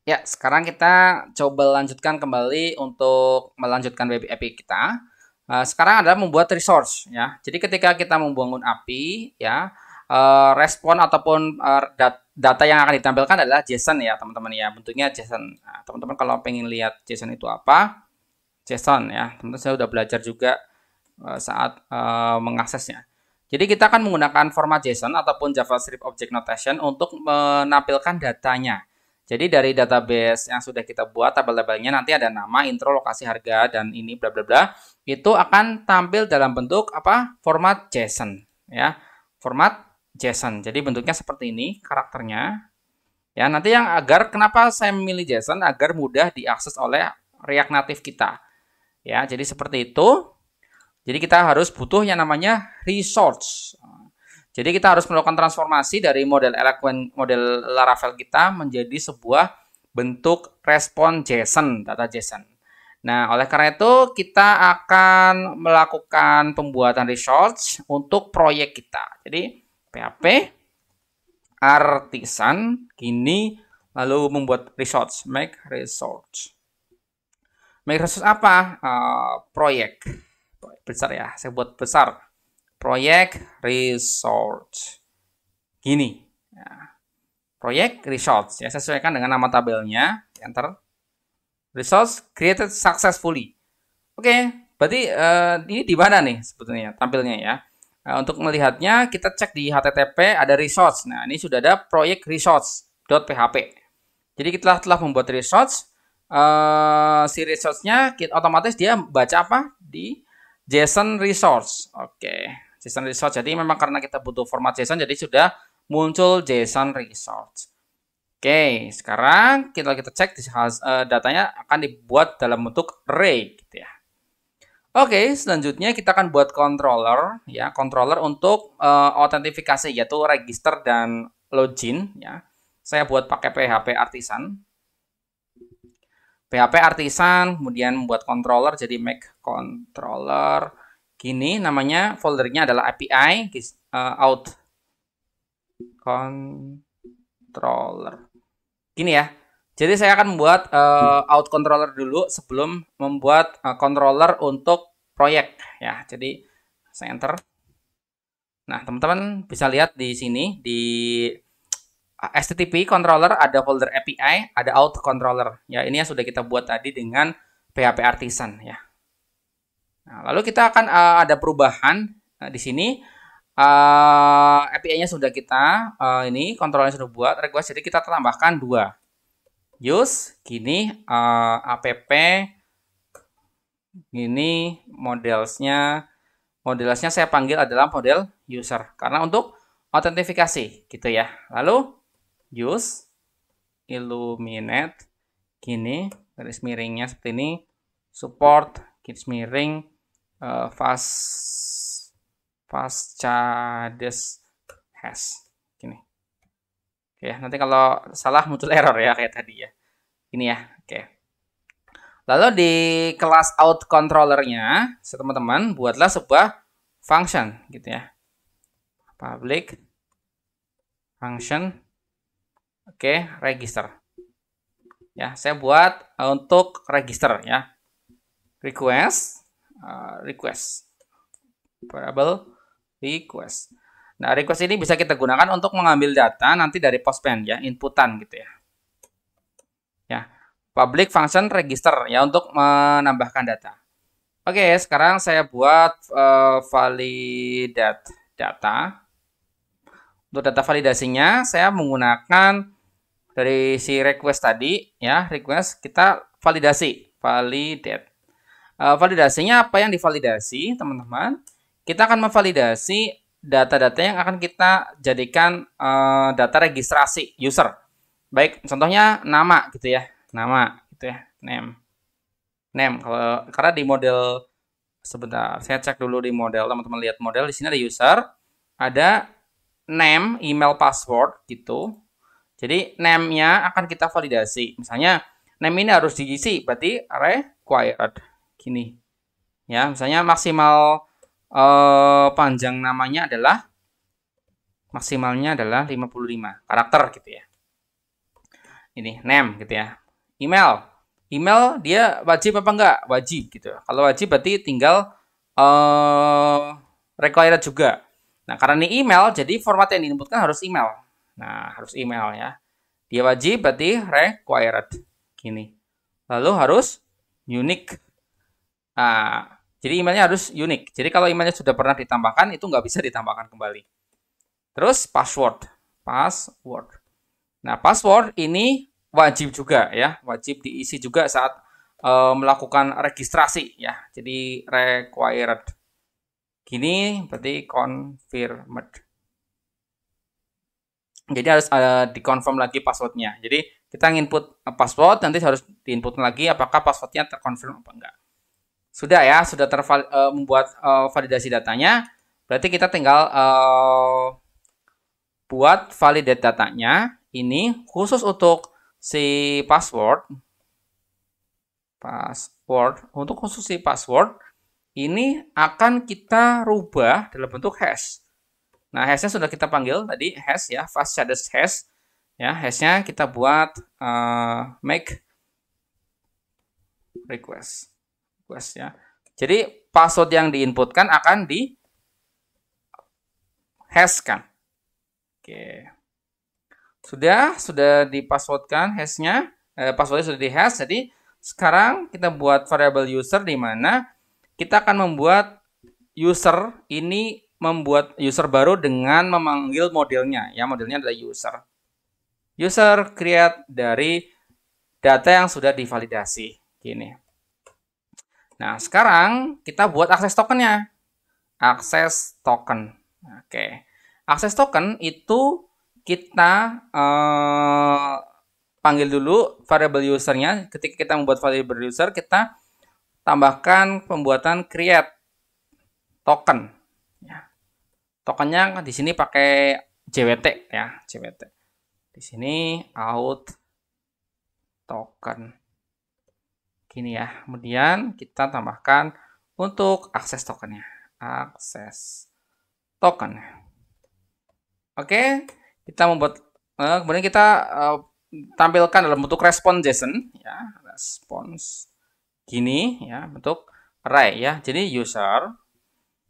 Ya, sekarang kita coba lanjutkan kembali untuk melanjutkan web API kita. Sekarang adalah membuat resource ya. Jadi ketika kita membangun API ya, respon ataupun data yang akan ditampilkan adalah JSON ya, teman-teman ya. Bentuknya JSON. Nah, teman-teman kalau pengen lihat JSON itu apa? JSON ya. Teman-teman saya sudah belajar juga saat mengaksesnya. Jadi kita akan menggunakan format JSON ataupun JavaScript Object Notation untuk menampilkan datanya. Jadi dari database yang sudah kita buat tabel-tabelnya nanti ada nama, intro, lokasi, harga dan ini bla bla bla. Itu akan tampil dalam bentuk apa? Format JSON ya. Format JSON. Jadi bentuknya seperti ini karakternya. Ya, nanti yang kenapa saya memilih JSON agar mudah diakses oleh React Native kita. Ya, jadi seperti itu. Jadi kita harus butuh yang namanya resource. Jadi kita harus melakukan transformasi dari model Eloquent, model Laravel kita menjadi sebuah bentuk respon JSON, data JSON. Nah, oleh karena itu kita akan melakukan pembuatan resource untuk proyek kita. Jadi PHP artisan gini lalu membuat resource, make resource. Make resource apa? Proyek besar ya, saya buat besar. Proyek resource gini ya. Proyek resource ya, sesuaikan dengan nama tabelnya, enter. Resource created successfully. Oke, berarti ini di mana nih sebetulnya tampilnya ya. Untuk melihatnya kita cek di HTTP ada resource. Nah, ini sudah ada proyek resource.php. Jadi kita telah membuat resource, si resource-nya otomatis dia baca apa di JSON resource. Oke. JSON resource. Jadi memang karena kita butuh format JSON, jadi sudah muncul JSON resource. Oke, sekarang kita cek datanya akan dibuat dalam bentuk array gitu ya. Oke, selanjutnya kita akan buat controller ya, controller untuk autentifikasi yaitu register dan login ya. Saya buat pakai PHP artisan. PHP artisan, kemudian membuat controller jadi make controller. Gini namanya, foldernya adalah API out controller. Gini ya. Jadi saya akan membuat out controller dulu sebelum membuat controller untuk proyek ya. Jadi saya enter. Nah, teman-teman bisa lihat di sini di HTTP controller ada folder API, ada out controller. Ya, ini yang sudah kita buat tadi dengan PHP artisan ya. Nah, lalu kita akan ada perubahan di sini. API-nya sudah kita ini controllernya sudah buat request, jadi kita tambahkan 2. Use gini app gini modelsnya saya panggil adalah model user karena untuk autentifikasi gitu ya. Lalu use illuminate gini garis miringnya seperti ini, support garis miring fastchades hash gini. Oke, nanti kalau salah muncul error ya kayak tadi ya. Ini ya. Oke. Lalu di kelas out controllernya, teman-teman buatlah sebuah function gitu ya. Public function. Oke, register. Ya, saya buat untuk register ya. Request variable request. Nah, request ini bisa kita gunakan untuk mengambil data nanti dari Postman ya, inputan gitu ya. Ya, public function register ya untuk menambahkan data. Oke, sekarang saya buat validate data. Untuk data validasinya saya menggunakan dari si request tadi ya, request kita validate. Validasinya apa yang divalidasi, teman-teman? Kita akan memvalidasi data-data yang akan kita jadikan data registrasi user. Baik, contohnya nama gitu ya. Nama gitu ya, name. Karena di model sebentar, saya cek dulu di model, teman-teman lihat model di sini ada user, ada name, email, password gitu. Jadi name-nya akan kita validasi. Misalnya name ini harus diisi, berarti required gini. Ya, misalnya maksimal panjang namanya adalah maksimalnya adalah 55 karakter gitu ya. ini name gitu ya. Email dia wajib apa enggak? Wajib gitu. Kalau wajib berarti tinggal required juga. Nah, karena ini email, jadi format yang diinputkan harus email. Nah, harus email ya. Dia wajib berarti required. Gini. Lalu harus unique. Nah, jadi emailnya harus unik. Jadi kalau emailnya sudah pernah ditambahkan, itu nggak bisa ditambahkan kembali. Terus password. Nah, password ini wajib juga ya. Wajib diisi juga saat melakukan registrasi ya. Jadi required. Gini berarti confirmed. Jadi harus dikonfirm lagi passwordnya. Jadi kita input password, nanti harus diinput lagi apakah passwordnya terkonfirm apa enggak. Sudah ya, sudah membuat validasi datanya. Berarti kita tinggal buat validate datanya. Ini khusus untuk si password. Untuk khusus si password, ini akan kita rubah dalam bentuk hash. Nah, hashnya sudah kita panggil tadi, hash ya, fast shaded hash. Ya, hashnya kita buat make request ya. Jadi password yang diinputkan akan di hash kan. Oke. Sudah dipasswordkan hashnya, passwordnya sudah di hash. Jadi sekarang kita buat variable user di mana kita akan membuat user ini membuat user baru dengan memanggil modelnya. Ya, modelnya adalah user. User create dari data yang sudah divalidasi. Gini. Nah, sekarang kita buat akses tokennya. Akses token. Oke. Akses token itu kita panggil dulu variable usernya. Ketika kita membuat variable user, kita tambahkan pembuatan create token. Ya. Tokennya di sini pakai JWT ya, JWT. Di sini out token. Gini ya. Kemudian kita tambahkan untuk akses tokennya. Akses token. Oke, kita membuat kemudian kita tampilkan dalam bentuk response JSON ya, response gini ya, bentuk array ya. Jadi user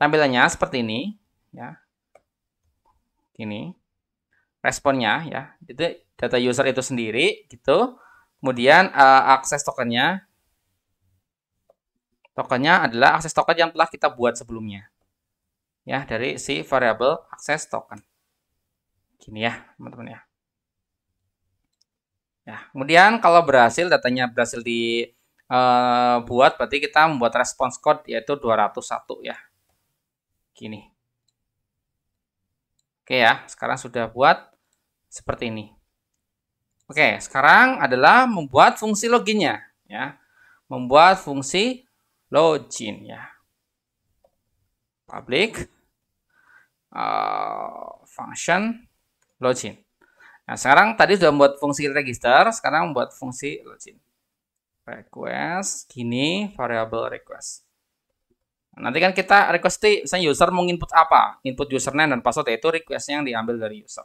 tampilannya seperti ini ya. Gini. Responnya ya. Itu data user itu sendiri gitu. Kemudian akses tokennya adalah akses token yang telah kita buat sebelumnya. Ya, dari si variable akses token. Gini ya, teman-teman ya. Ya, kemudian kalau datanya berhasil dibuat, berarti kita membuat response code yaitu 201 ya. Gini. Oke ya, sekarang sudah buat seperti ini. Oke, sekarang adalah membuat fungsi loginnya ya. Membuat fungsi login ya. Public function login. Nah, sekarang tadi sudah membuat fungsi register, sekarang membuat fungsi login. Request, gini, variable request. Nah, nanti kan kita request, misalnya user mau input apa? Input username dan password, yaitu requestnya yang diambil dari user.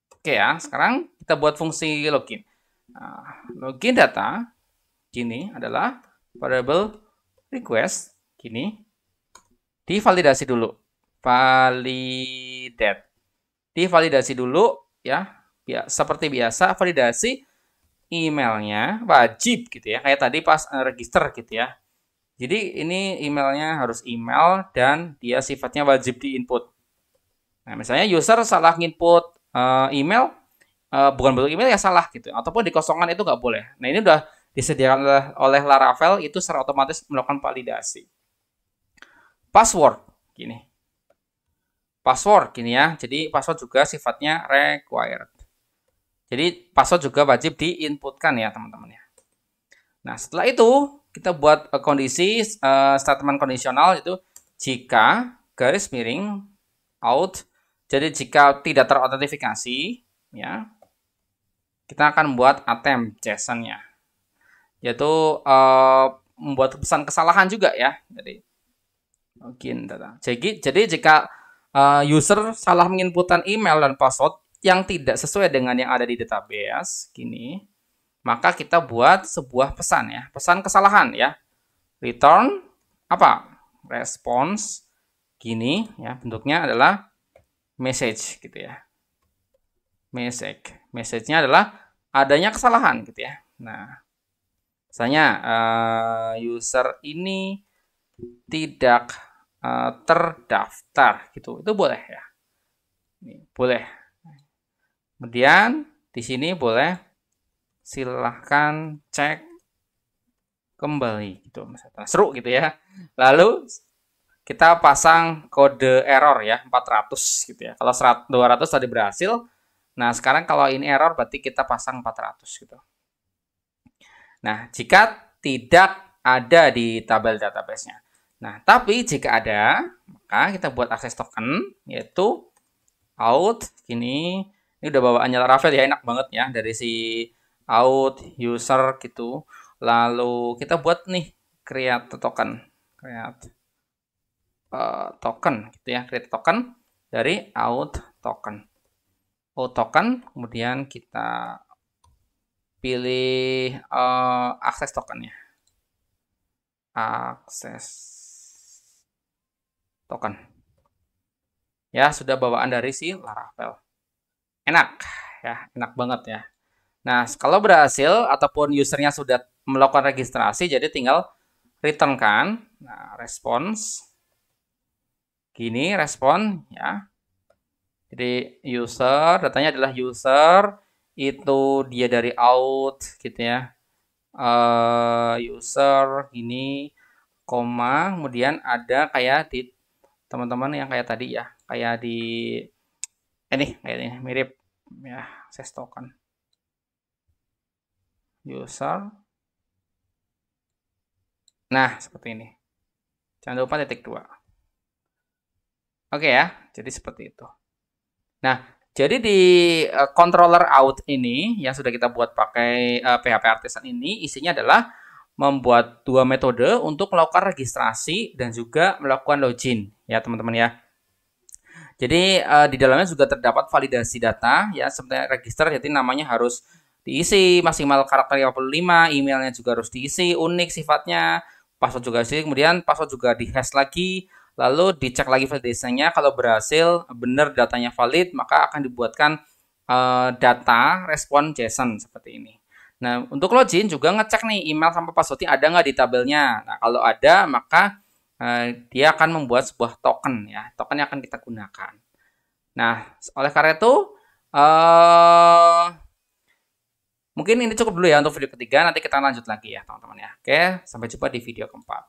Oke ya, sekarang kita buat fungsi login. Nah, login data, gini, adalah variable request, gini, divalidasi dulu. Divalidasi dulu ya. Seperti biasa validasi emailnya wajib gitu ya, kayak tadi pas register gitu ya. Jadi ini emailnya harus email dan dia sifatnya wajib diinput. Nah, misalnya user salah input email, bukan bentuk email ya salah gitu, ataupun dikosongkan itu nggak boleh. Nah, ini udah disediakan oleh Laravel, itu secara otomatis melakukan validasi. Password gini. Password gini ya. Jadi password juga sifatnya required. Jadi password juga wajib diinputkan ya teman-teman ya. Nah, setelah itu kita buat kondisi statement kondisional itu jika garis miring out. Jadi jika tidak terautentikasi ya, kita akan membuat attempt JSON-nya. Yaitu membuat pesan kesalahan juga ya. Jadi login data. Jadi jika user salah menginputkan email dan password yang tidak sesuai dengan yang ada di database, gini, maka kita buat sebuah pesan ya, pesan kesalahan ya. Return apa? Response gini ya, bentuknya adalah message gitu ya. Message-nya adalah adanya kesalahan gitu ya. Nah, misalnya user ini tidak terdaftar gitu, itu boleh ya. Ini boleh. Kemudian di sini boleh silahkan cek kembali gitu, misalnya seru gitu ya. Lalu kita pasang kode error ya 400 gitu ya. Kalau 200 tadi berhasil. Nah, sekarang kalau ini error berarti kita pasang 400 gitu. Nah, jika tidak ada di tabel database-nya. Nah, tapi jika ada, maka kita buat akses token yaitu out gini. Ini udah bawaannya Laravel ya, enak banget ya dari si out user gitu. Lalu kita buat nih create token. Create token gitu ya, create token dari out token. Out token, kemudian kita pilih akses tokennya. Akses token. Ya, sudah bawaan dari si Laravel. Enak ya, enak banget ya. Nah, kalau berhasil ataupun usernya sudah melakukan registrasi, jadi tinggal return kan. Nah, response gini respon ya. Jadi user, datanya adalah user, itu dia dari out gitu ya. User ini koma, kemudian ada kayak di teman-teman yang kayak tadi ya, kayak di ini kayak ini mirip ya, akses token user. Nah, seperti ini. Jangan lupa titik 2. Oke ya, jadi seperti itu. Nah, jadi di controller out ini yang sudah kita buat pakai PHP Artisan ini, isinya adalah membuat dua metode untuk melakukan registrasi dan juga melakukan login ya teman-teman ya. Jadi di dalamnya juga terdapat validasi data ya, seperti register, jadi namanya harus diisi maksimal karakter 55, emailnya juga harus diisi, unik sifatnya, password juga diisi, kemudian password juga dihash lagi, lalu dicek lagi validasinya, kalau berhasil benar datanya valid, maka akan dibuatkan data respon JSON seperti ini. Nah, untuk login juga ngecek nih email sama passwordnya ada nggak di tabelnya. Nah, kalau ada, maka dia akan membuat sebuah token ya, token yang akan kita gunakan. Nah, oleh karena itu mungkin ini cukup dulu ya untuk video ketiga, nanti kita lanjut lagi ya teman-teman ya. Oke, sampai jumpa di video keempat.